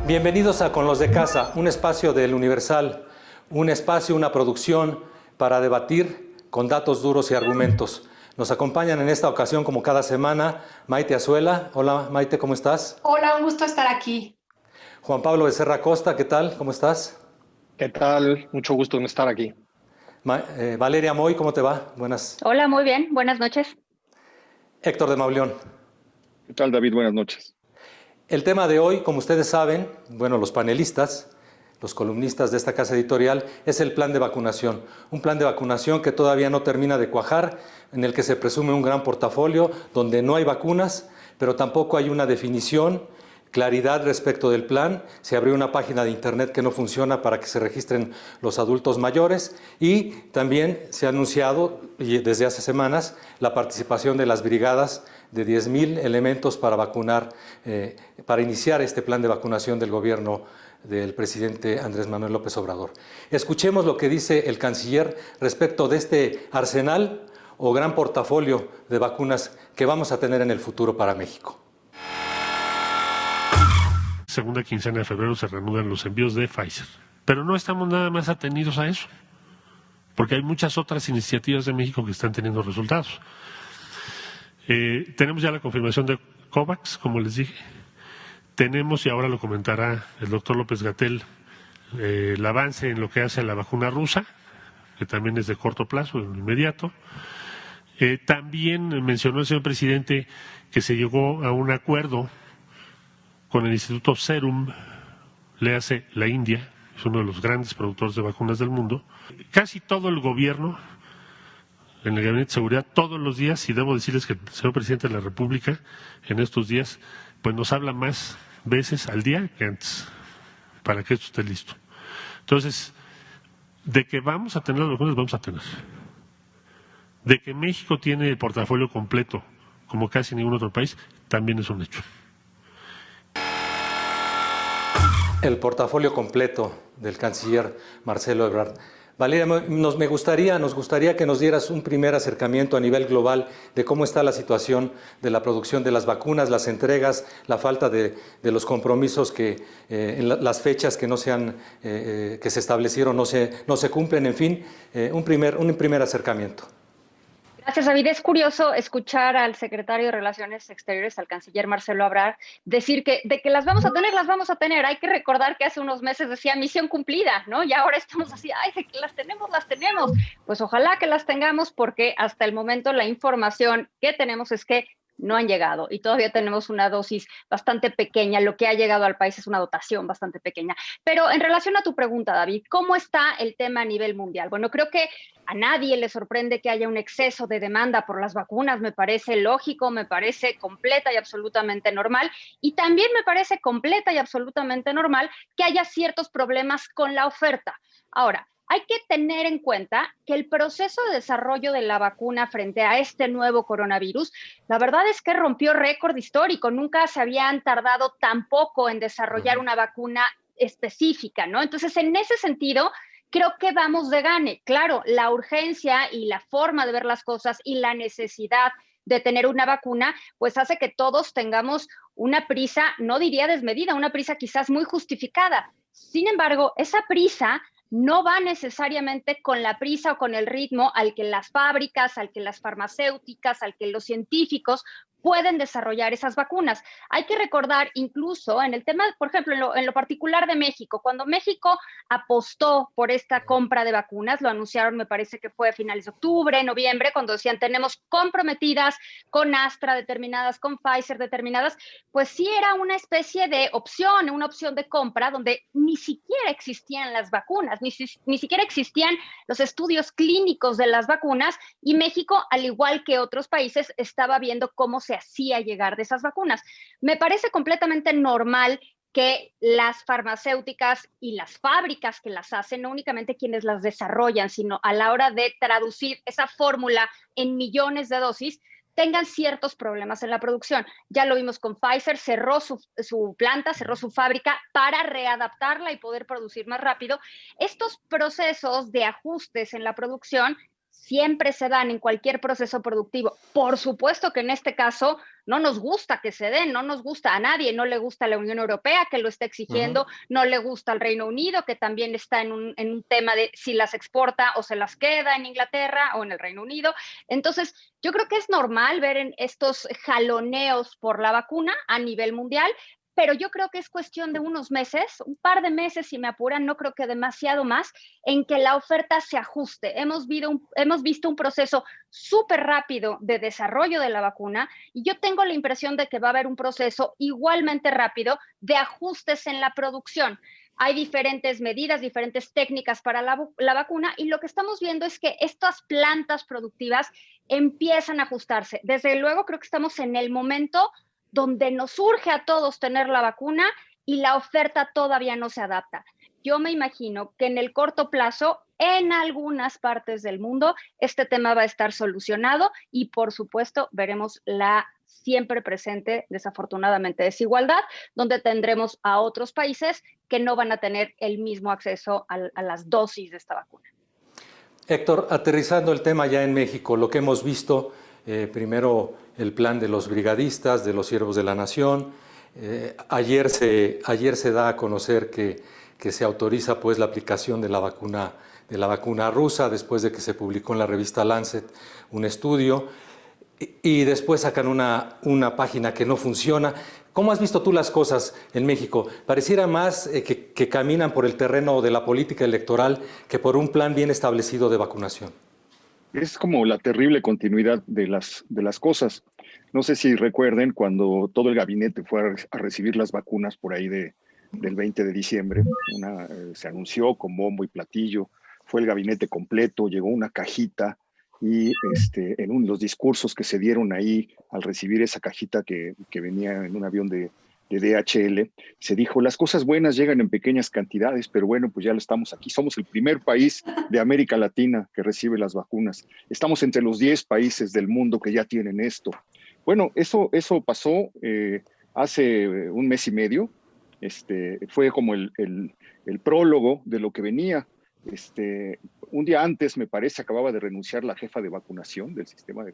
Bienvenidos a Con los de Casa, un espacio del Universal, un espacio, una producción para debatir con datos duros y argumentos. Nos acompañan en esta ocasión, como cada semana, Maite Azuela. Hola Maite, ¿cómo estás? Hola, un gusto estar aquí. Juan Pablo Becerra Costa, ¿qué tal? ¿Cómo estás? ¿Qué tal? Mucho gusto en estar aquí. Valeria Moy, ¿cómo te va? Buenas. Hola, muy bien, buenas noches. Héctor de Mauleón. ¿Qué tal, David? Buenas noches. El tema de hoy, como ustedes saben, bueno, los panelistas, los columnistas de esta casa editorial, es el plan de vacunación. Un plan de vacunación que todavía no termina de cuajar, en el que se presume un gran portafolio, donde no hay vacunas, pero tampoco hay una definición, claridad respecto del plan. Se abrió una página de internet que no funciona para que se registren los adultos mayores y también se ha anunciado, y desde hace semanas, la participación de las brigadas de 10,000 elementos para vacunar, para iniciar este plan de vacunación del gobierno del presidente Andrés Manuel López Obrador. Escuchemos lo que dice el canciller respecto de este arsenal o gran portafolio de vacunas que vamos a tener en el futuro para México. Segunda quincena de febrero se reanudan los envíos de Pfizer. Pero no estamos nada más atenidos a eso, porque hay muchas otras iniciativas de México que están teniendo resultados. Tenemos ya la confirmación de COVAX, como les dije. Tenemos, y ahora lo comentará el doctor López-Gatell, el avance en lo que hace a la vacuna rusa, que también es de corto plazo, inmediato. También mencionó el señor presidente que se llegó a un acuerdo con el Instituto Serum, léase la India, es uno de los grandes productores de vacunas del mundo. Casi todo el gobierno, en el Gabinete de Seguridad, todos los días, y debo decirles que el señor presidente de la República, en estos días, pues nos habla más veces al día que antes, para que esto esté listo. Entonces, de que vamos a tener las vacunas, vamos a tener. De que México tiene el portafolio completo, como casi ningún otro país, también es un hecho. El portafolio completo del canciller Marcelo Ebrard. Valeria, nos gustaría que nos dieras un primer acercamiento a nivel global de cómo está la situación de la producción de las vacunas, las entregas, la falta de los compromisos que en las fechas que no que se establecieron no se cumplen, en fin, un primer acercamiento. Gracias, David. Es curioso escuchar al secretario de Relaciones Exteriores, al canciller Marcelo Ebrard, decir que de que las vamos a tener, las vamos a tener. Hay que recordar que hace unos meses decía misión cumplida, ¿no? Y ahora estamos así, ay, de que las tenemos, las tenemos. Pues ojalá que las tengamos, porque hasta el momento la información que tenemos es que no han llegado y todavía tenemos una dosis bastante pequeña. Lo que ha llegado al país es una dotación bastante pequeña. Pero en relación a tu pregunta, David, ¿cómo está el tema a nivel mundial? Bueno, creo que a nadie le sorprende que haya un exceso de demanda por las vacunas. Me parece lógico, me parece completa y absolutamente normal. Y también me parece completa y absolutamente normal que haya ciertos problemas con la oferta. Ahora, hay que tener en cuenta que el proceso de desarrollo de la vacuna frente a este nuevo coronavirus, la verdad es que rompió récord histórico. Nunca se habían tardado tan poco en desarrollar una vacuna específica, ¿no? Entonces, en ese sentido, creo que vamos de gane. Claro, la urgencia y la forma de ver las cosas y la necesidad de tener una vacuna, pues hace que todos tengamos una prisa, no diría desmedida, una prisa quizás muy justificada. Sin embargo, esa prisa no va necesariamente con la prisa o con el ritmo al que las fábricas, al que las farmacéuticas, al que los científicos pueden desarrollar esas vacunas. Hay que recordar incluso en el tema, por ejemplo, en lo particular de México, cuando México apostó por esta compra de vacunas, lo anunciaron, me parece que fue a finales de octubre, noviembre, cuando decían tenemos comprometidas con Astra determinadas, con Pfizer determinadas, pues sí era una especie de opción, una opción de compra donde ni siquiera existían las vacunas, ni siquiera existían los estudios clínicos de las vacunas, y México, al igual que otros países, estaba viendo cómo se hacía llegar de esas vacunas. Me parece completamente normal que las farmacéuticas y las fábricas que las hacen, no únicamente quienes las desarrollan, sino a la hora de traducir esa fórmula en millones de dosis, tengan ciertos problemas en la producción. Ya lo vimos con Pfizer, cerró su planta, cerró su fábrica para readaptarla y poder producir más rápido. Estos procesos de ajustes en la producción siempre se dan en cualquier proceso productivo. Por supuesto que en este caso no nos gusta que se den, no nos gusta a nadie, no le gusta a la Unión Europea que lo está exigiendo, no le gusta al Reino Unido, que también está en un tema de si las exporta o se las queda en Inglaterra o en el Reino Unido. Entonces, yo creo que es normal ver en estos jaloneos por la vacuna a nivel mundial, pero yo creo que es cuestión de unos meses, un par de meses si me apuran, no creo que demasiado más, en que la oferta se ajuste. Hemos visto un proceso súper rápido de desarrollo de la vacuna y yo tengo la impresión de que va a haber un proceso igualmente rápido de ajustes en la producción. Hay diferentes medidas, diferentes técnicas para la vacuna y lo que estamos viendo es que estas plantas productivas empiezan a ajustarse. Desde luego creo que estamos en el momento donde nos urge a todos tener la vacuna y la oferta todavía no se adapta. Yo me imagino que en el corto plazo, en algunas partes del mundo, este tema va a estar solucionado y, por supuesto, veremos la siempre presente, desafortunadamente, desigualdad, donde tendremos a otros países que no van a tener el mismo acceso a las dosis de esta vacuna. Héctor, aterrizando el tema ya en México, lo que hemos visto, primero el plan de los brigadistas, de los siervos de la nación. Ayer se da a conocer que se autoriza pues la aplicación de la vacuna rusa, después de que se publicó en la revista Lancet un estudio, y después sacan una página que no funciona. ¿Cómo has visto tú las cosas en México? Pareciera más que caminan por el terreno de la política electoral que por un plan bien establecido de vacunación. Es como la terrible continuidad de las cosas. No sé si recuerden cuando todo el gabinete fue a recibir las vacunas por ahí del 20 de diciembre. Se anunció con bombo y platillo, fue el gabinete completo, llegó una cajita y los discursos que se dieron ahí al recibir esa cajita que venía en un avión de DHL, se dijo, las cosas buenas llegan en pequeñas cantidades, pero bueno, pues ya lo estamos aquí. Somos el primer país de América Latina que recibe las vacunas. Estamos entre los 10 países del mundo que ya tienen esto. Bueno, eso pasó hace un mes y medio. Fue como el prólogo de lo que venía. Un día antes, me parece, acababa de renunciar la jefa de vacunación del Sistema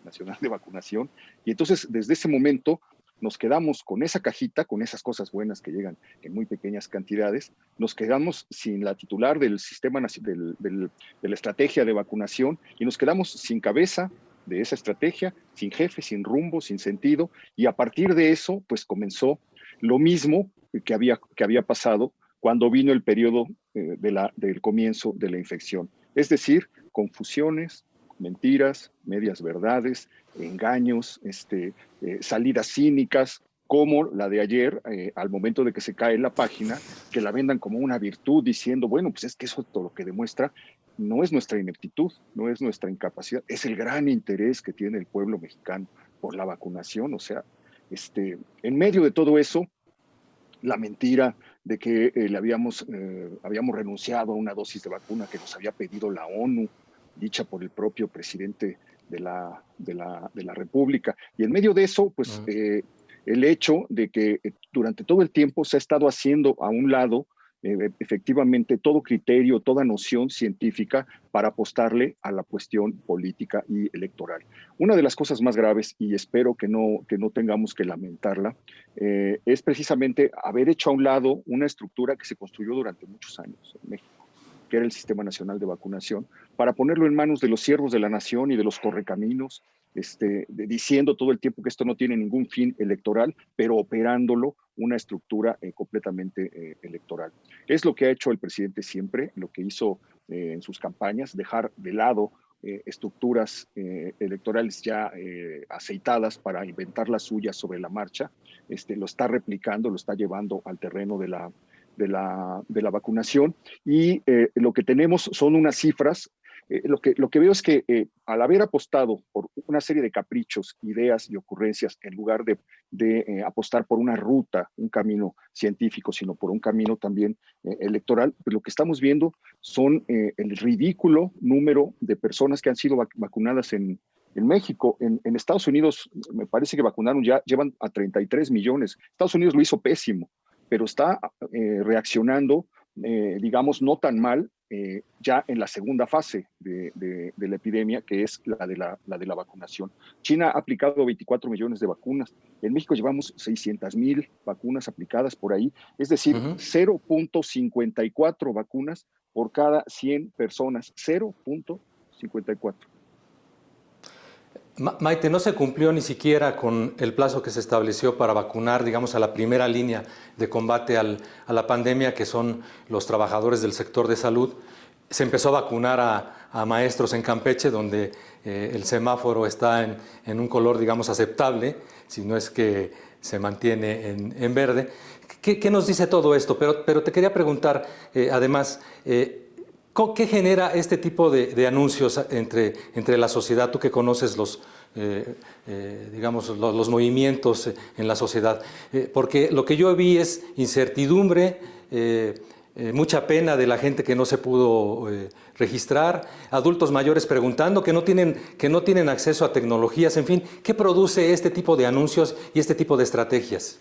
Nacional de Vacunación. Y entonces, desde ese momento, nos quedamos con esa cajita, con esas cosas buenas que llegan en muy pequeñas cantidades, nos quedamos sin la titular del sistema, de la estrategia de vacunación, y nos quedamos sin cabeza de esa estrategia, sin jefe, sin rumbo, sin sentido, y a partir de eso, pues comenzó lo mismo que había pasado cuando vino el periodo del comienzo de la infección. Es decir, confusiones, mentiras, medias verdades, engaños, salidas cínicas, como la de ayer, al momento de que se cae la página, que la vendan como una virtud, diciendo, bueno, pues es que eso todo lo que demuestra no es nuestra ineptitud, no es nuestra incapacidad, es el gran interés que tiene el pueblo mexicano por la vacunación. O sea, en medio de todo eso, la mentira de que habíamos renunciado a una dosis de vacuna que nos había pedido la ONU, dicha por el propio presidente de la República. Y en medio de eso, pues el hecho de que durante todo el tiempo se ha estado haciendo a un lado efectivamente todo criterio, toda noción científica para apostarle a la cuestión política y electoral. Una de las cosas más graves, y espero que no tengamos que lamentarla, es precisamente haber hecho a un lado una estructura que se construyó durante muchos años en México, que era el Sistema Nacional de Vacunación, para ponerlo en manos de los siervos de la nación y de los correcaminos, diciendo todo el tiempo que esto no tiene ningún fin electoral, pero operándolo una estructura completamente electoral. Es lo que ha hecho el presidente siempre, lo que hizo en sus campañas, dejar de lado estructuras electorales ya aceitadas para inventar las suyas sobre la marcha. Lo está replicando, lo está llevando al terreno de la vacunación, y lo que tenemos son unas cifras. Lo que veo es que al haber apostado por una serie de caprichos, ideas y ocurrencias, en lugar de apostar por una ruta, un camino científico, sino por un camino también electoral, pues lo que estamos viendo son el ridículo número de personas que han sido vacunadas en México. En Estados Unidos me parece que vacunaron, llevan a 33 millones. Estados Unidos lo hizo pésimo, pero está reaccionando, digamos, no tan mal ya en la segunda fase de la epidemia, que es la de la vacunación. China ha aplicado 24 millones de vacunas. En México llevamos 600,000 vacunas aplicadas por ahí, es decir, 0.54 vacunas por cada 100 personas. 0.54. Maite, no se cumplió ni siquiera con el plazo que se estableció para vacunar, digamos, a la primera línea de combate a la pandemia, que son los trabajadores del sector de salud. Se empezó a vacunar a maestros en Campeche, donde el semáforo está en un color, digamos, aceptable, si no es que se mantiene en verde. ¿Qué nos dice todo esto? Pero te quería preguntar, además, ¿qué genera este tipo de anuncios entre la sociedad? Tú que conoces digamos, los movimientos en la sociedad. Porque lo que yo vi es incertidumbre, mucha pena de la gente que no se pudo registrar, adultos mayores preguntando que no tienen acceso a tecnologías, en fin. ¿Qué produce este tipo de anuncios y este tipo de estrategias?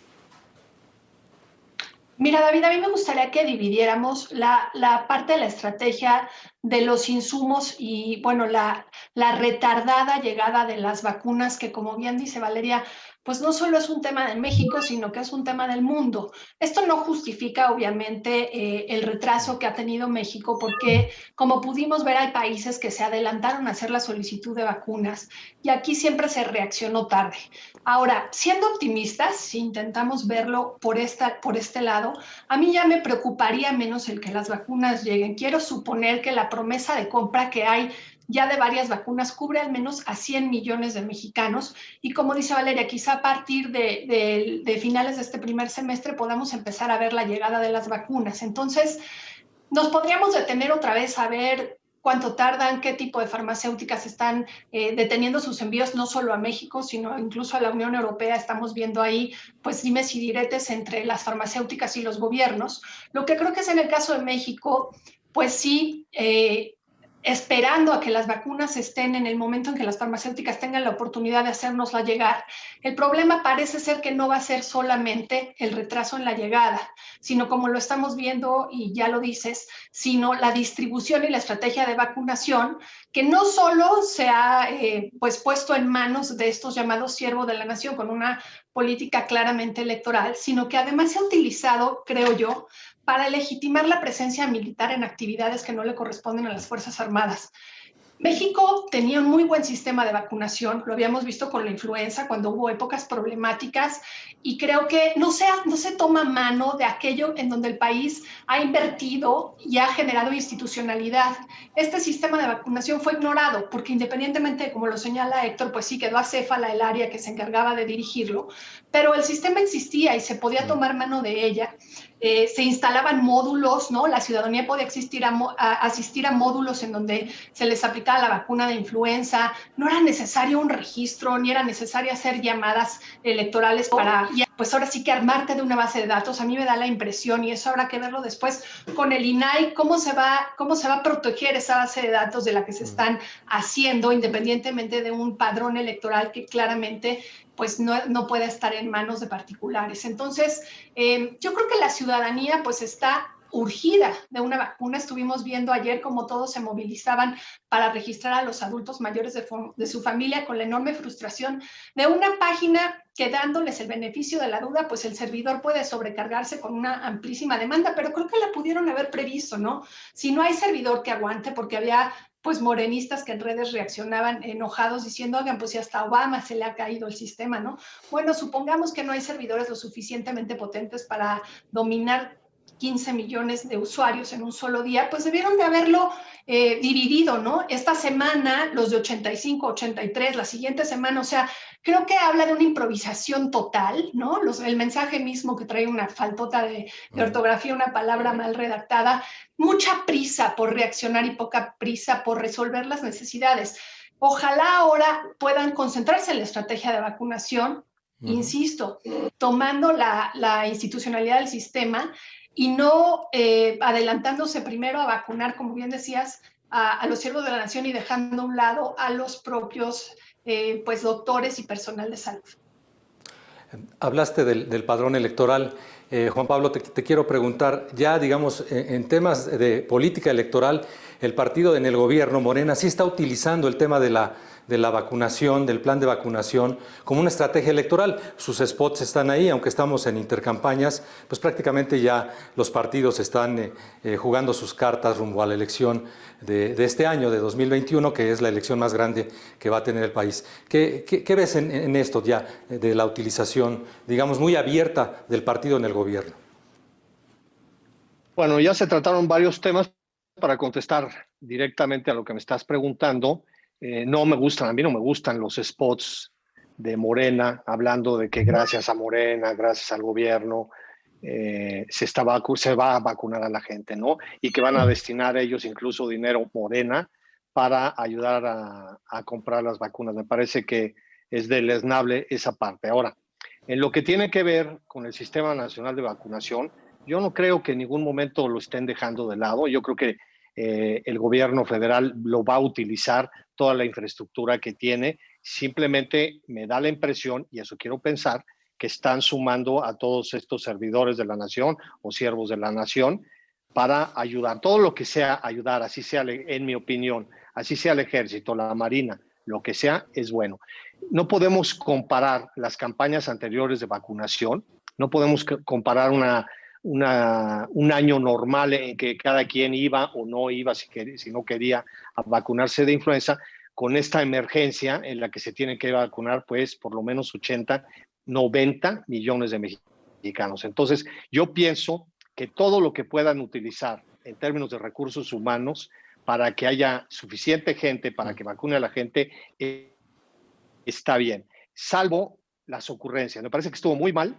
Mira, David, a mí me gustaría que dividiéramos la parte de la estrategia de los insumos y, bueno, la retardada llegada de las vacunas, que como bien dice Valeria, pues no solo es un tema de México, sino que es un tema del mundo. Esto no justifica, obviamente, el retraso que ha tenido México, porque, como pudimos ver, hay países que se adelantaron a hacer la solicitud de vacunas y aquí siempre se reaccionó tarde. Ahora, siendo optimistas, si intentamos verlo por este lado, a mí ya me preocuparía menos el que las vacunas lleguen. Quiero suponer que la promesa de compra que hay ya de varias vacunas cubre al menos a 100 millones de mexicanos y, como dice Valeria, quizá a partir de finales de este primer semestre podamos empezar a ver la llegada de las vacunas. Entonces, nos podríamos detener otra vez a ver cuánto tardan, qué tipo de farmacéuticas están deteniendo sus envíos, no solo a México, sino incluso a la Unión Europea. Estamos viendo ahí, pues, dimes y diretes entre las farmacéuticas y los gobiernos. Lo que creo que es en el caso de México, pues sí, esperando a que las vacunas estén en el momento en que las farmacéuticas tengan la oportunidad de hacérnosla llegar. El problema parece ser que no va a ser solamente el retraso en la llegada, sino, como lo estamos viendo, y ya lo dices, sino la distribución y la estrategia de vacunación, que no solo se ha pues puesto en manos de estos llamados siervos de la nación con una política claramente electoral, sino que además se ha utilizado, creo yo, para legitimar la presencia militar en actividades que no le corresponden a las Fuerzas Armadas. México tenía un muy buen sistema de vacunación, lo habíamos visto con la influenza cuando hubo épocas problemáticas, y creo que no se toma mano de aquello en donde el país ha invertido y ha generado institucionalidad. Este sistema de vacunación fue ignorado porque, independientemente de, como lo señala Héctor, pues sí quedó acéfala el área que se encargaba de dirigirlo, pero el sistema existía y se podía tomar mano de ella. Se instalaban módulos, ¿no? La ciudadanía podía asistir a módulos en donde se les aplicaba la vacuna de influenza. No era necesario un registro, ni era necesario hacer llamadas electorales para, pues ahora sí que armarte de una base de datos. A mí me da la impresión, y eso habrá que verlo después con el INAI, cómo se va a proteger esa base de datos de la que se están haciendo, independientemente de un padrón electoral que claramente pues no puede estar en manos de particulares. Entonces, yo creo que la ciudadanía pues está urgida de una vacuna. Estuvimos viendo ayer cómo todos se movilizaban para registrar a los adultos mayores de su familia, con la enorme frustración de una página que, dándoles el beneficio de la duda, pues el servidor puede sobrecargarse con una amplísima demanda, pero creo que la pudieron haber previsto, ¿no? Si no hay servidor que aguante, porque había pues morenistas que en redes reaccionaban enojados diciendo, oigan, pues si hasta Obama se le ha caído el sistema, ¿no? Bueno, supongamos que no hay servidores lo suficientemente potentes para dominar 15 millones de usuarios en un solo día, pues debieron de haberlo dividido, ¿no? Esta semana los de 85, 83, la siguiente semana, o sea, creo que habla de una improvisación total, ¿no? El mensaje mismo que trae una faltota de ortografía, una palabra mal redactada, mucha prisa por reaccionar y poca prisa por resolver las necesidades. Ojalá ahora puedan concentrarse en la estrategia de vacunación, insisto, tomando la institucionalidad del sistema y no adelantándose primero a vacunar, como bien decías, a los siervos de la nación y dejando a un lado a los propios pues doctores y personal de salud. Hablaste del padrón electoral. Juan Pablo, te quiero preguntar, ya digamos, en temas de política electoral, el partido en el gobierno, Morena, sí está utilizando el tema de la vacunación, del plan de vacunación, como una estrategia electoral. Sus spots están ahí, aunque estamos en intercampañas, pues prácticamente ya los partidos están jugando sus cartas rumbo a la elección de este año, de 2021, que es la elección más grande que va a tener el país. ¿Qué ves en esto ya de la utilización, digamos, muy abierta del partido en el gobierno? Bueno, ya se trataron varios temas para contestar directamente a lo que me estás preguntando. No me gustan, a mí no me gustan los spots de Morena, hablando de que gracias a Morena, gracias al gobierno, se va a vacunar a la gente, ¿no? Y que van a destinar ellos incluso dinero Morena para ayudar a comprar las vacunas. Me parece que es deleznable esa parte. Ahora, en lo que tiene que ver con el Sistema Nacional de Vacunación, yo no creo que en ningún momento lo estén dejando de lado. Yo creo que el gobierno federal lo va a utilizar, toda la infraestructura que tiene. Simplemente me da la impresión, y eso quiero pensar, que están sumando a todos estos servidores de la nación o siervos de la nación para ayudar. Todo lo que sea ayudar, así sea, en mi opinión, así sea el ejército, la marina, lo que sea, es bueno. No podemos comparar las campañas anteriores de vacunación, no podemos comparar un año normal en que cada quien iba o no iba, si no quería, a vacunarse de influenza, con esta emergencia en la que se tienen que vacunar pues por lo menos 80, 90 millones de mexicanos. Entonces, yo pienso que todo lo que puedan utilizar en términos de recursos humanos para que haya suficiente gente, para que vacune a la gente, está bien, salvo las ocurrencias. Me parece que estuvo muy mal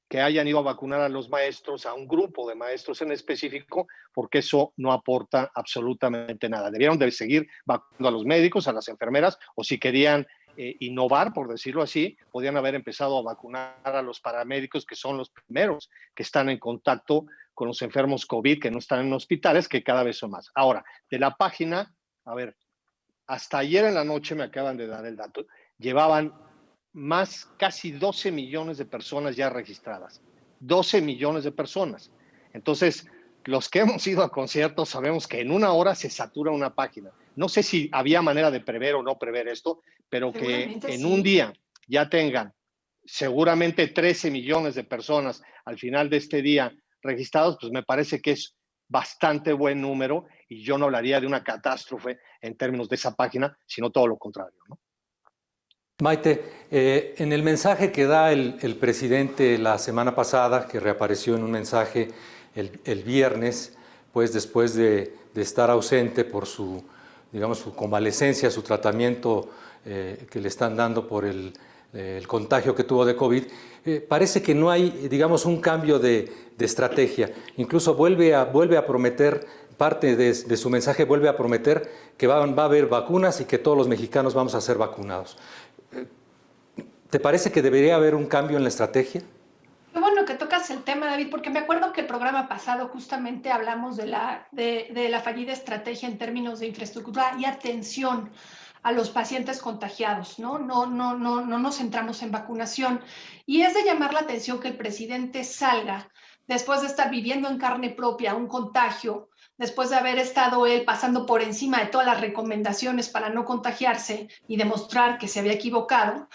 que hayan ido a vacunar a los maestros, a un grupo de maestros en específico, porque eso no aporta absolutamente nada. Debieron de seguir vacunando a los médicos, a las enfermeras, o si querían innovar, por decirlo así, podían haber empezado a vacunar a los paramédicos, que son los primeros que están en contacto con los enfermos COVID, que no están en hospitales, que cada vez son más. Ahora, de la página, a ver, hasta ayer en la noche me acaban de dar el dato, llevaban casi 12 millones de personas ya registradas. 12 millones de personas. Entonces, los que hemos ido a conciertos sabemos que en una hora se satura una página. No sé si había manera de prever o no prever esto, pero que en un día ya tengan seguramente 13 millones de personas al final de este día registrados, pues me parece que es bastante buen número y yo no hablaría de una catástrofe en términos de esa página, sino todo lo contrario, ¿no? Maite, en el mensaje que da el presidente la semana pasada, que reapareció en un mensaje el viernes, pues después de estar ausente por su convalecencia, su tratamiento que le están dando por el contagio que tuvo de COVID, parece que no hay, digamos, un cambio de estrategia. Incluso vuelve a prometer, parte de su mensaje vuelve a prometer que va a haber vacunas y que todos los mexicanos vamos a ser vacunados. ¿Te parece que debería haber un cambio en la estrategia? Qué bueno que tocas el tema, David, porque me acuerdo que el programa pasado justamente hablamos de la fallida estrategia en términos de infraestructura y atención a los pacientes contagiados, ¿no? No nos centramos en vacunación. Y es de llamar la atención que el presidente salga después de estar viviendo en carne propia un contagio, después de haber estado él pasando por encima de todas las recomendaciones para no contagiarse y demostrar que se había equivocado,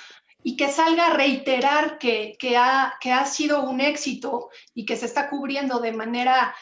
y que salga a reiterar que ha sido un éxito y que se está cubriendo de manera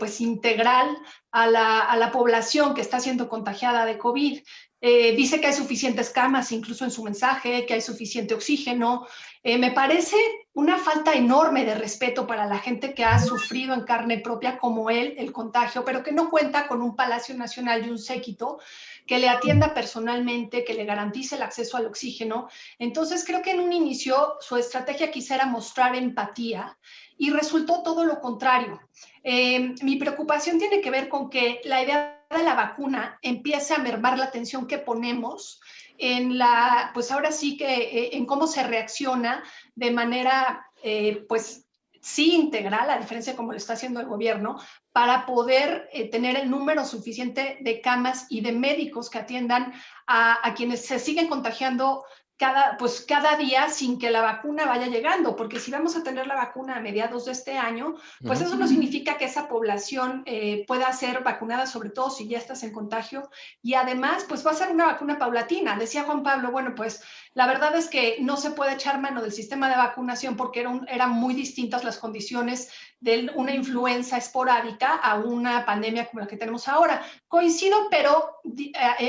pues integral a la población que está siendo contagiada de COVID. Dice que hay suficientes camas, incluso en su mensaje, que hay suficiente oxígeno. Me parece una falta enorme de respeto para la gente que ha sufrido en carne propia como él el contagio, pero que no cuenta con un Palacio Nacional y un séquito que le atienda personalmente, que le garantice el acceso al oxígeno. Entonces creo que en un inicio su estrategia quisiera mostrar empatía y resultó todo lo contrario. Mi preocupación tiene que ver con que la idea de la vacuna empiece a mermar la atención que ponemos en pues ahora sí que en cómo se reacciona de manera, pues sí integral, a diferencia de cómo lo está haciendo el gobierno, para poder tener el número suficiente de camas y de médicos que atiendan a quienes se siguen contagiando cada día sin que la vacuna vaya llegando, porque si vamos a tener la vacuna a mediados de este año, pues eso no significa que esa población pueda ser vacunada, sobre todo si ya estás en contagio, y además pues va a ser una vacuna paulatina. Decía Juan Pablo, bueno, pues la verdad es que no se puede echar mano del sistema de vacunación porque eran muy distintas las condiciones de una influenza esporádica a una pandemia como la que tenemos ahora. Coincido, pero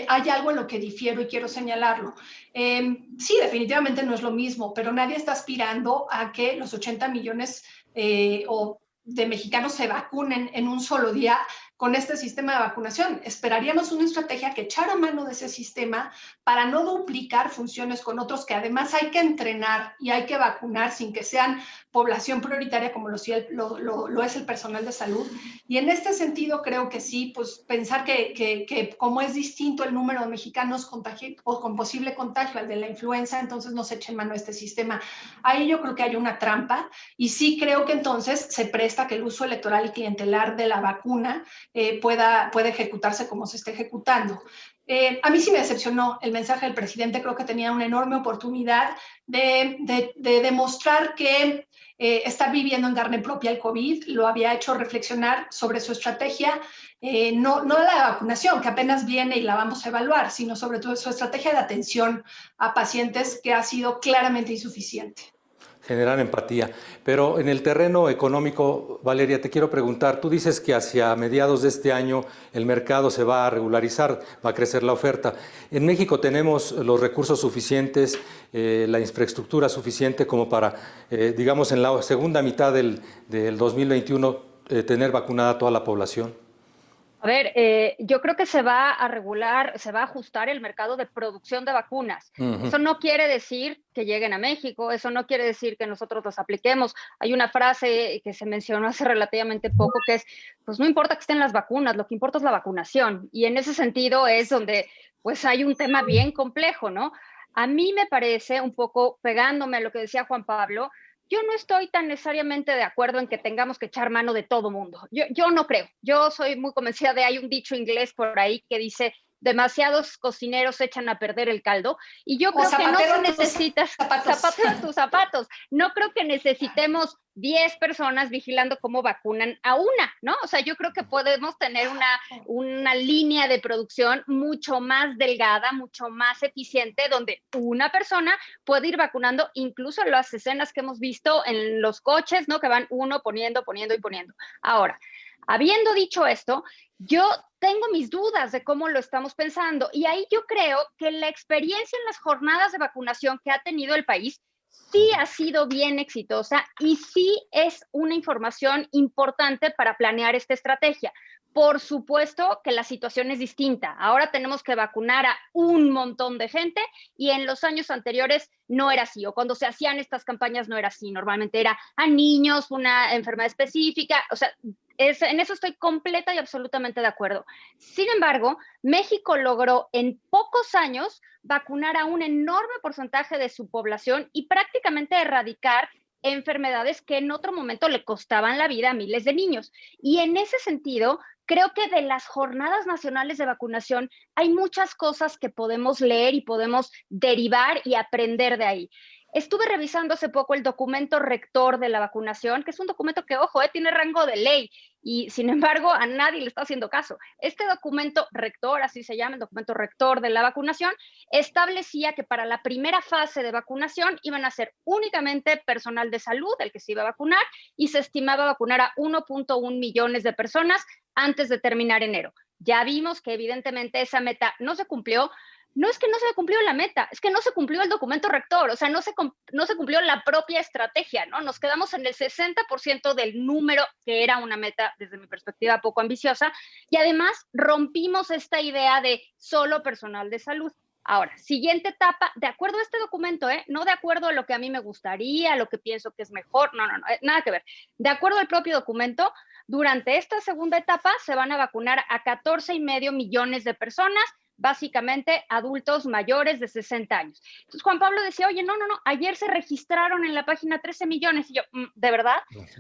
hay algo en lo que difiero y quiero señalarlo. Sí, definitivamente no es lo mismo, pero nadie está aspirando a que los 80 millones de mexicanos se vacunen en un solo día con este sistema de vacunación. Esperaríamos una estrategia que echara mano de ese sistema para no duplicar funciones con otros que además hay que entrenar y hay que vacunar sin que sean población prioritaria como lo es el personal de salud. Y en este sentido creo que sí, pues pensar que como es distinto el número de mexicanos con posible contagio al de la influenza, entonces no se echen mano a este sistema. Ahí yo creo que hay una trampa y sí creo que entonces se presta que el uso electoral y clientelar de la vacuna puede ejecutarse como se está ejecutando. A mí sí me decepcionó el mensaje del presidente. Creo que tenía una enorme oportunidad de demostrar que está viviendo en carne propia el COVID. Lo había hecho reflexionar sobre su estrategia, no de la vacunación, que apenas viene y la vamos a evaluar, sino sobre todo su estrategia de atención a pacientes, que ha sido claramente insuficiente. Generar empatía. Pero en el terreno económico, Valeria, te quiero preguntar, tú dices que hacia mediados de este año el mercado se va a regularizar, va a crecer la oferta. En México tenemos los recursos suficientes, la infraestructura suficiente como para, digamos, en la segunda mitad del 2021 tener vacunada a toda la población. A ver, yo creo que se va a regular, se va a ajustar el mercado de producción de vacunas. Eso no quiere decir que lleguen a México, eso no quiere decir que nosotros las apliquemos. Hay una frase que se mencionó hace relativamente poco que es, pues no importa que estén las vacunas, lo que importa es la vacunación. Y en ese sentido es donde pues hay un tema bien complejo, ¿no? A mí me parece, un poco pegándome a lo que decía Juan Pablo, yo no estoy tan necesariamente de acuerdo en que tengamos que echar mano de todo mundo. Yo no creo. Yo soy muy convencida hay un dicho inglés por ahí que dice, demasiados cocineros echan a perder el caldo. Y yo creo que no se necesita zapatos tus zapatos. No creo que necesitemos 10 personas vigilando cómo vacunan a una, ¿no? O sea, yo creo que podemos tener una línea de producción mucho más delgada, mucho más eficiente, donde una persona puede ir vacunando, incluso las escenas que hemos visto en los coches, ¿no? Que van uno poniendo y poniendo. Ahora, habiendo dicho esto, yo tengo mis dudas de cómo lo estamos pensando y ahí yo creo que la experiencia en las jornadas de vacunación que ha tenido el país sí ha sido bien exitosa y sí es una información importante para planear esta estrategia. Por supuesto que la situación es distinta. Ahora tenemos que vacunar a un montón de gente y en los años anteriores no era así, o cuando se hacían estas campañas no era así. Normalmente era a niños, una enfermedad específica, o sea, en eso estoy completa y absolutamente de acuerdo. Sin embargo, México logró en pocos años vacunar a un enorme porcentaje de su población y prácticamente erradicar enfermedades que en otro momento le costaban la vida a miles de niños. Y en ese sentido, creo que de las jornadas nacionales de vacunación hay muchas cosas que podemos leer y podemos derivar y aprender de ahí. Estuve revisando hace poco el documento rector de la vacunación, que es un documento que, ojo, tiene rango de ley y, sin embargo, a nadie le está haciendo caso. Este documento rector, así se llama, el documento rector de la vacunación, establecía que para la primera fase de vacunación iban a ser únicamente personal de salud el que se iba a vacunar y se estimaba vacunar a 1.1 millones de personas antes de terminar enero. Ya vimos que evidentemente esa meta no se cumplió. No es que no se cumplió la meta, es que no se cumplió el documento rector, o sea, no se cumplió la propia estrategia, ¿no? Nos quedamos en el 60% del número, que era una meta, desde mi perspectiva, poco ambiciosa, y además rompimos esta idea de solo personal de salud. Ahora, siguiente etapa, de acuerdo a este documento, no de acuerdo a lo que a mí me gustaría, a lo que pienso que es mejor, no, nada que ver. De acuerdo al propio documento, durante esta segunda etapa se van a vacunar a 14,5 millones de personas, básicamente adultos mayores de 60 años. Entonces Juan Pablo decía, oye, no, ayer se registraron en la página 13 millones. Y yo, ¿de verdad?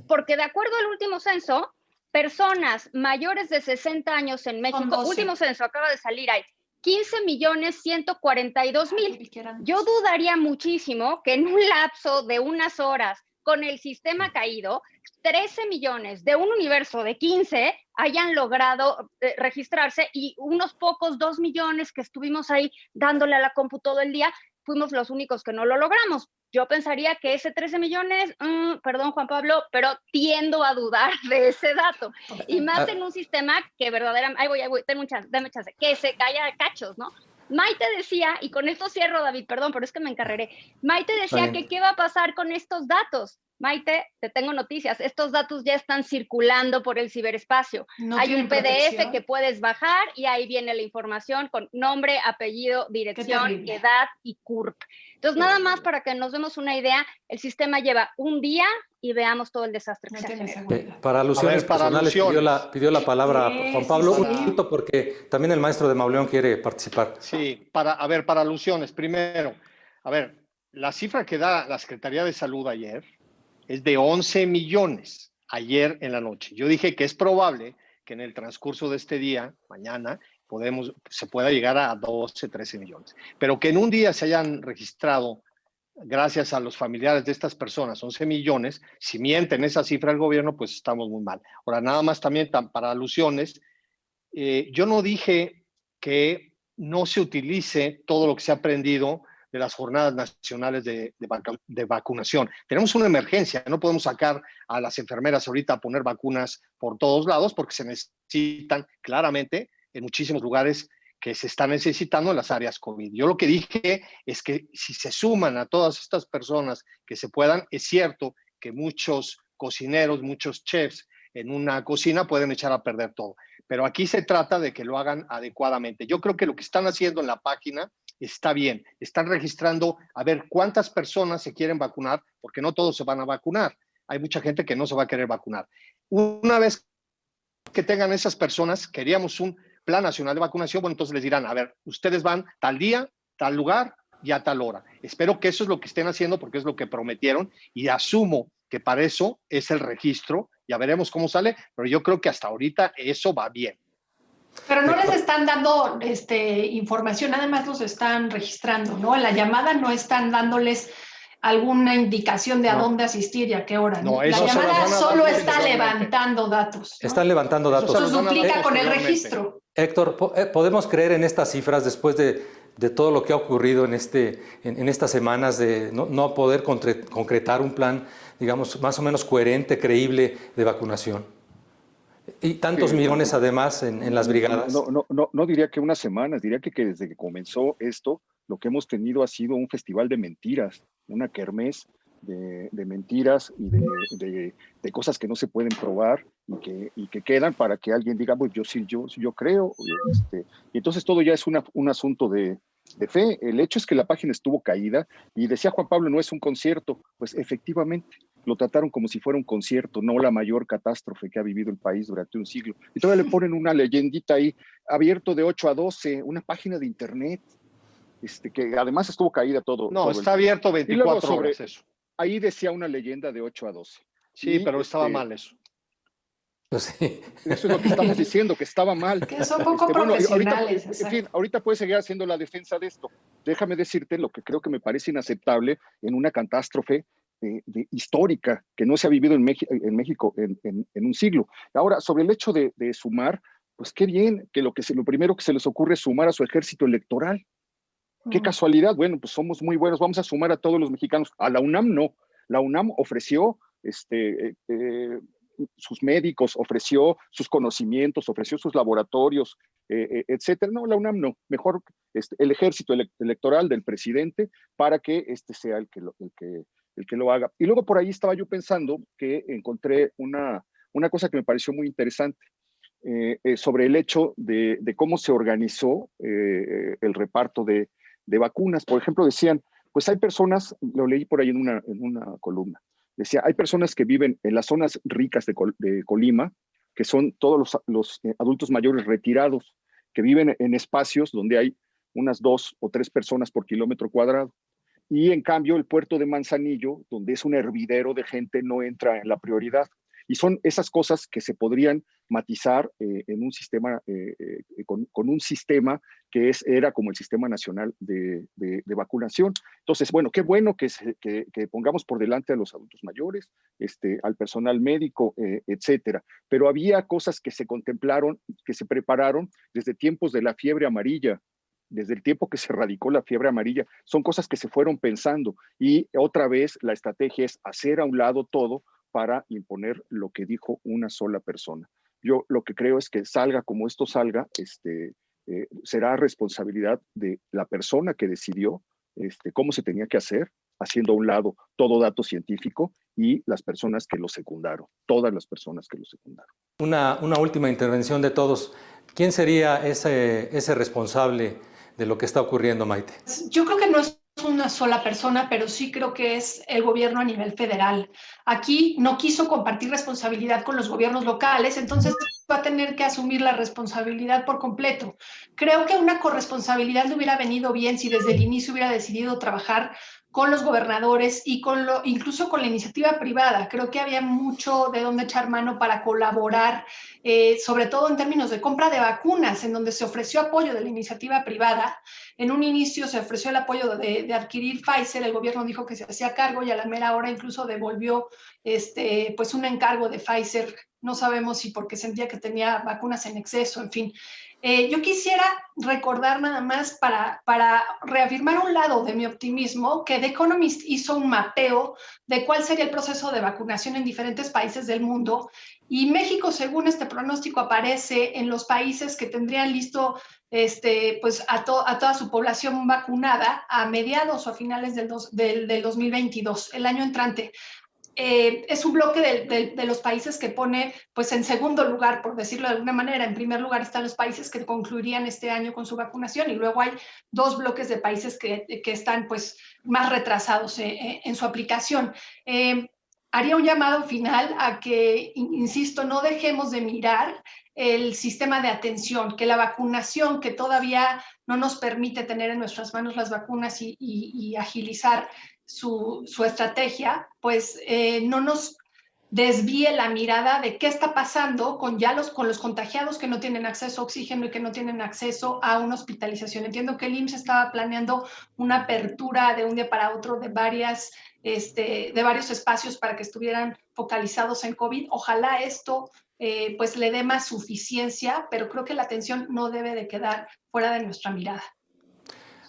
Porque de acuerdo al último censo, personas mayores de 60 años en México, último censo acaba de salir ahí, 15,142,000. Yo dudaría muchísimo que en un lapso de unas horas, con el sistema caído, 13 millones de un universo de 15 hayan logrado registrarse, y unos pocos 2 millones que estuvimos ahí dándole a la compu todo el día, fuimos los únicos que no lo logramos. Yo pensaría que ese 13 millones, perdón Juan Pablo, pero tiendo a dudar de ese dato. Y más en un sistema que verdaderamente, ahí voy, dame chance, que se calla a cachos, ¿no? Maite decía, y con esto cierro, David, perdón, pero es que me encarreré. Maite decía que qué va a pasar con estos datos. Maite, te tengo noticias. Estos datos ya están circulando por el ciberespacio. Hay un PDF que puedes bajar y ahí viene la información con nombre, apellido, dirección, edad y CURP. Entonces, nada más para que nos demos una idea, el sistema lleva un día y veamos todo el desastre que se genera. Para alusiones personales pidió la palabra Juan Pablo, un minuto, porque también el maestro de Mauleón quiere participar. Sí, para alusiones. Primero, la cifra que da la Secretaría de Salud ayer es de 11 millones, ayer en la noche. Yo dije que es probable que en el transcurso de este día, mañana, se pueda llegar a 12, 13 millones. Pero que en un día se hayan registrado, gracias a los familiares de estas personas, 11 millones, si mienten esa cifra el gobierno, pues estamos muy mal. Ahora, nada más también para alusiones, yo no dije que no se utilice todo lo que se ha aprendido de las jornadas nacionales de vacunación. Tenemos una emergencia, no podemos sacar a las enfermeras ahorita a poner vacunas por todos lados porque se necesitan claramente en muchísimos lugares que se están necesitando en las áreas COVID. Yo lo que dije es que si se suman a todas estas personas que se puedan, es cierto que muchos cocineros, muchos chefs en una cocina pueden echar a perder todo, pero aquí se trata de que lo hagan adecuadamente. Yo creo que lo que están haciendo en la página está bien, están registrando a ver cuántas personas se quieren vacunar, porque no todos se van a vacunar, hay mucha gente que no se va a querer vacunar. Una vez que tengan esas personas, queríamos un plan nacional de vacunación, bueno, entonces les dirán, a ver, ustedes van tal día, tal lugar y a tal hora. Espero que eso es lo que estén haciendo porque es lo que prometieron y asumo que para eso es el registro, ya veremos cómo sale, pero yo creo que hasta ahorita eso va bien. Pero no les están dando información, además los están registrando, ¿no? En la llamada no están dándoles alguna indicación de a dónde asistir y a qué hora. No, la llamada solo está levantando datos, ¿no? Están levantando datos. Eso se duplica con el registro. Héctor, ¿podemos creer en estas cifras después de todo lo que ha ocurrido en estas semanas de no poder concretar un plan, digamos, más o menos coherente, creíble de vacunación? Y tantos millones además en las brigadas. No diría que unas semanas, diría que desde que comenzó esto, lo que hemos tenido ha sido un festival de mentiras, una kermés de mentiras y de cosas que no se pueden probar y que quedan para que alguien diga, pues yo creo. Y entonces todo ya es un asunto de fe. El hecho es que la página estuvo caída y decía Juan Pablo, no es un concierto. Pues efectivamente, lo trataron como si fuera un concierto, no la mayor catástrofe que ha vivido el país durante un siglo. Y todavía le ponen una leyendita ahí, abierto de 8 a 12, una página de internet, que además estuvo caída todo. No, todo está abierto 24 horas eso. Ahí decía una leyenda de 8 a 12. Sí, pero estaba mal eso. Pues sí. Eso es lo que estamos diciendo, que estaba mal. Que son poco profesionales. En fin, ahorita puedes seguir haciendo la defensa de esto. Déjame decirte lo que creo que me parece inaceptable en una catástrofe histórica que no se ha vivido en México en un siglo. Ahora, sobre el hecho de sumar, pues qué bien que lo primero que se les ocurre es sumar a su ejército electoral. Qué casualidad, bueno, pues somos muy buenos, vamos a sumar a todos los mexicanos. A la UNAM no. La UNAM ofreció sus médicos, ofreció sus conocimientos, ofreció sus laboratorios, etcétera. No, la UNAM no. Mejor el ejército electoral del presidente para que sea el que lo haga. Y luego por ahí estaba yo pensando que encontré una cosa que me pareció muy interesante sobre el hecho de cómo se organizó el reparto de vacunas. Por ejemplo, decían, pues hay personas, lo leí por ahí en una columna, decía, hay personas que viven en las zonas ricas de Colima, que son todos los adultos mayores retirados, que viven en espacios donde hay unas 2 o 3 personas por kilómetro cuadrado. Y en cambio el puerto de Manzanillo, donde es un hervidero de gente, no entra en la prioridad. Y son esas cosas que se podrían matizar en un sistema, con un sistema que era como el Sistema Nacional de Vacunación. Entonces, bueno, qué bueno que pongamos por delante a los adultos mayores, al personal médico, etcétera. Pero había cosas que se contemplaron, que se prepararon desde tiempos de la fiebre amarilla, desde el tiempo que se radicó la fiebre amarilla. Son cosas que se fueron pensando y otra vez la estrategia es hacer a un lado todo para imponer lo que dijo una sola persona. Yo lo que creo es que salga como esto salga, será responsabilidad de la persona que decidió cómo se tenía que hacer, haciendo a un lado todo dato científico y las personas que lo secundaron, todas las personas que lo secundaron. Una última intervención de todos. ¿Quién sería ese responsable de lo que está ocurriendo, Maite? Yo creo que no es una sola persona, pero sí creo que es el gobierno a nivel federal. Aquí no quiso compartir responsabilidad con los gobiernos locales, entonces va a tener que asumir la responsabilidad por completo. Creo que una corresponsabilidad le hubiera venido bien si desde el inicio hubiera decidido trabajar con los gobernadores y incluso con la iniciativa privada. Creo que había mucho de dónde echar mano para colaborar, sobre todo en términos de compra de vacunas, en donde se ofreció apoyo de la iniciativa privada. En un inicio se ofreció el apoyo de adquirir Pfizer, el gobierno dijo que se hacía cargo y a la mera hora incluso devolvió pues un encargo de Pfizer. No sabemos si porque sentía que tenía vacunas en exceso, en fin. Yo quisiera recordar nada más para reafirmar un lado de mi optimismo que The Economist hizo un mapeo de cuál sería el proceso de vacunación en diferentes países del mundo y México, según este pronóstico, aparece en los países que tendrían listo pues a toda su población vacunada a mediados o a finales del 2022, el año entrante. Es un bloque de los países que pone pues en segundo lugar, por decirlo de alguna manera. En primer lugar están los países que concluirían este año con su vacunación y luego hay dos bloques de países que están pues más retrasados en su aplicación. Haría un llamado final a que, insisto, no dejemos de mirar el sistema de atención, que la vacunación que todavía no nos permite tener en nuestras manos las vacunas y agilizar su estrategia, pues no nos desvíe la mirada de qué está pasando con los contagiados que no tienen acceso a oxígeno y que no tienen acceso a una hospitalización. Entiendo que el IMSS estaba planeando una apertura de un día para otro de varios espacios para que estuvieran focalizados en COVID. Ojalá esto pues le dé más suficiencia, pero creo que la atención no debe de quedar fuera de nuestra mirada.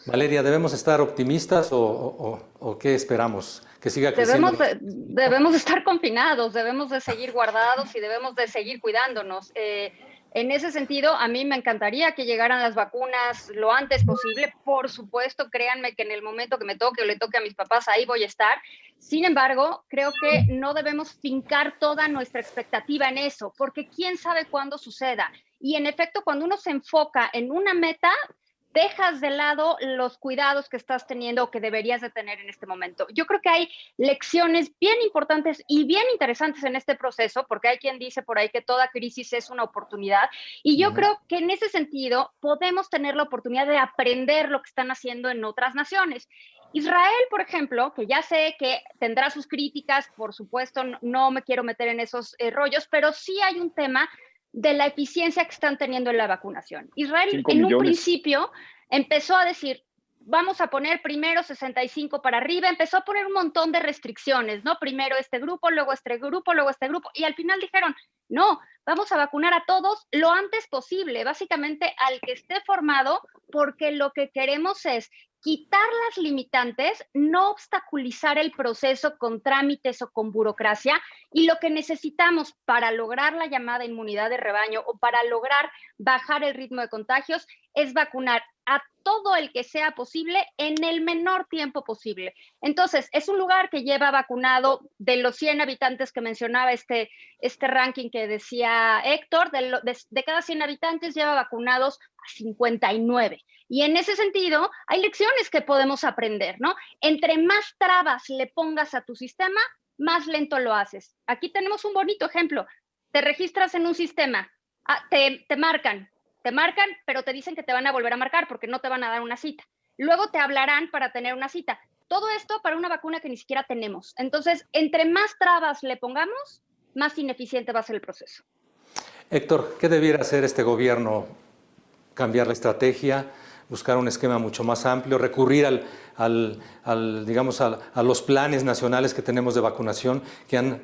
Valeria, ¿debemos estar optimistas o qué esperamos? ¿Que siga creciendo? Debemos de estar confinados, debemos de seguir guardados y debemos de seguir cuidándonos. En ese sentido, a mí me encantaría que llegaran las vacunas lo antes posible. Por supuesto, créanme que en el momento que me toque o le toque a mis papás, ahí voy a estar. Sin embargo, creo que no debemos fincar toda nuestra expectativa en eso, porque quién sabe cuándo suceda. Y en efecto, cuando uno se enfoca en una meta, dejas de lado los cuidados que estás teniendo o que deberías de tener en este momento. Yo creo que hay lecciones bien importantes y bien interesantes en este proceso, porque hay quien dice por ahí que toda crisis es una oportunidad, y yo creo que en ese sentido podemos tener la oportunidad de aprender lo que están haciendo en otras naciones. Israel, por ejemplo, que ya sé que tendrá sus críticas, por supuesto, no me quiero meter en esos rollos, pero sí hay un tema de la eficiencia que están teniendo en la vacunación. Israel en un principio empezó a decir, vamos a poner primero 65 para arriba, empezó a poner un montón de restricciones, ¿no? Primero este grupo, luego este grupo, luego este grupo, y al final dijeron, no, vamos a vacunar a todos lo antes posible, básicamente al que esté formado, porque lo que queremos es quitar las limitantes, no obstaculizar el proceso con trámites o con burocracia, y lo que necesitamos para lograr la llamada inmunidad de rebaño o para lograr bajar el ritmo de contagios es vacunar a todo el que sea posible en el menor tiempo posible. Entonces, es un lugar que lleva vacunado de los 100 habitantes que mencionaba este ranking que decía Héctor, de cada 100 habitantes lleva vacunados a 59. Y en ese sentido, hay lecciones que podemos aprender, ¿no? Entre más trabas le pongas a tu sistema, más lento lo haces. Aquí tenemos un bonito ejemplo. Te registras en un sistema, te marcan, pero te dicen que te van a volver a marcar porque no te van a dar una cita. Luego te hablarán para tener una cita. Todo esto para una vacuna que ni siquiera tenemos. Entonces, entre más trabas le pongamos, más ineficiente va a ser el proceso. Héctor, ¿qué debiera hacer este gobierno? ¿Cambiar la estrategia? ¿Buscar un esquema mucho más amplio? ¿Recurrir digamos, a los planes nacionales que tenemos de vacunación que han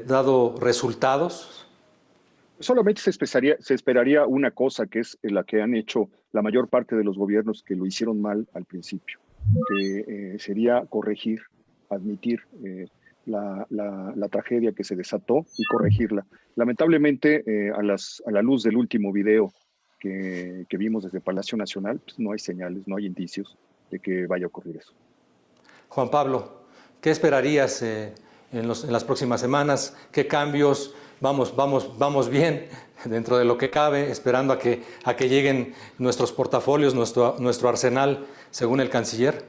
dado resultados? Solamente se esperaría una cosa, que es la que han hecho la mayor parte de los gobiernos que lo hicieron mal al principio, que sería corregir, admitir la tragedia que se desató y corregirla. Lamentablemente, a la luz del último video que vimos desde Palacio Nacional, pues no hay señales, no hay indicios de que vaya a ocurrir eso. Juan Pablo, ¿qué esperarías en las próximas semanas? ¿Qué cambios? Vamos bien dentro de lo que cabe, esperando a que lleguen nuestros portafolios, nuestro arsenal, según el canciller.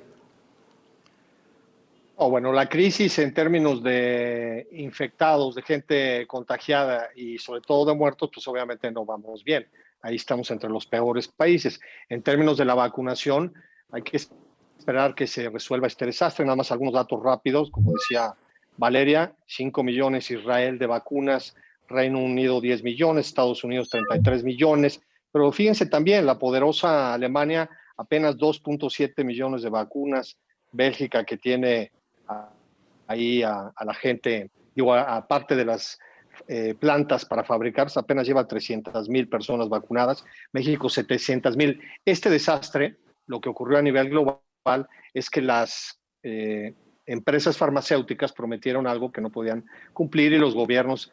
Bueno, la crisis en términos de infectados, de gente contagiada y sobre todo de muertos, pues obviamente no vamos bien. Ahí estamos entre los peores países. En términos de la vacunación, hay que esperar que se resuelva este desastre. Nada más algunos datos rápidos, como decía Valeria, 5 millones Israel de vacunas, Reino Unido 10 millones, Estados Unidos 33 millones, pero fíjense también, la poderosa Alemania apenas 2.7 millones de vacunas, Bélgica que tiene ahí a la gente, digo, aparte de las plantas para fabricarse, apenas lleva 300,000 personas vacunadas, México 700,000. Este desastre, lo que ocurrió a nivel global, es que las empresas farmacéuticas prometieron algo que no podían cumplir y los gobiernos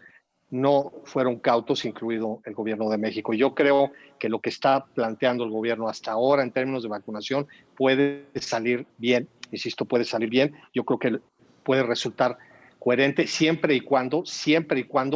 no fueron cautos, incluido el gobierno de México. Yo creo que lo que está planteando el gobierno hasta ahora en términos de vacunación puede salir bien, insisto, puede salir bien. Yo creo que puede resultar coherente siempre y cuando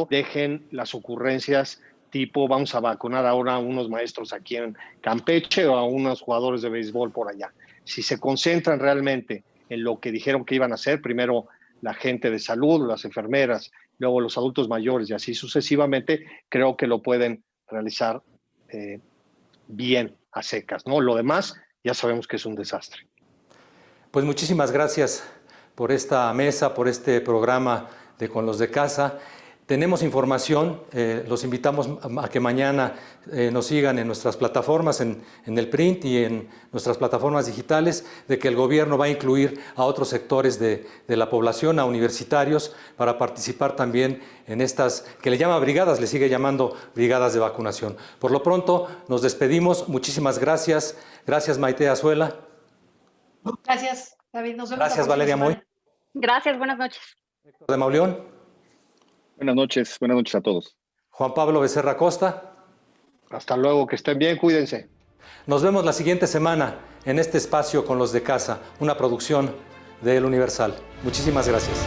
dejen las ocurrencias tipo vamos a vacunar ahora a unos maestros aquí en Campeche o a unos jugadores de béisbol por allá. Si se concentran realmente en lo que dijeron que iban a hacer, primero la gente de salud, las enfermeras, luego los adultos mayores y así sucesivamente, creo que lo pueden realizar bien a secas, ¿no? Lo demás ya sabemos que es un desastre. Pues muchísimas gracias por esta mesa, por este programa de Con los de Casa. Tenemos información, los invitamos a que mañana nos sigan en nuestras plataformas, en el print y en nuestras plataformas digitales, de que el gobierno va a incluir a otros sectores de la población, a universitarios, para participar también en estas, que le llama brigadas, le sigue llamando brigadas de vacunación. Por lo pronto, nos despedimos. Muchísimas gracias. Gracias, Maite Azuela. Gracias, David. Nos vemos. Gracias, Valeria Moy. Gracias, buenas noches. Héctor de Mauleón. Buenas noches a todos. Juan Pablo Becerra Costa. Hasta luego, que estén bien, cuídense. Nos vemos la siguiente semana en este espacio Con los de Casa, una producción de El Universal. Muchísimas gracias.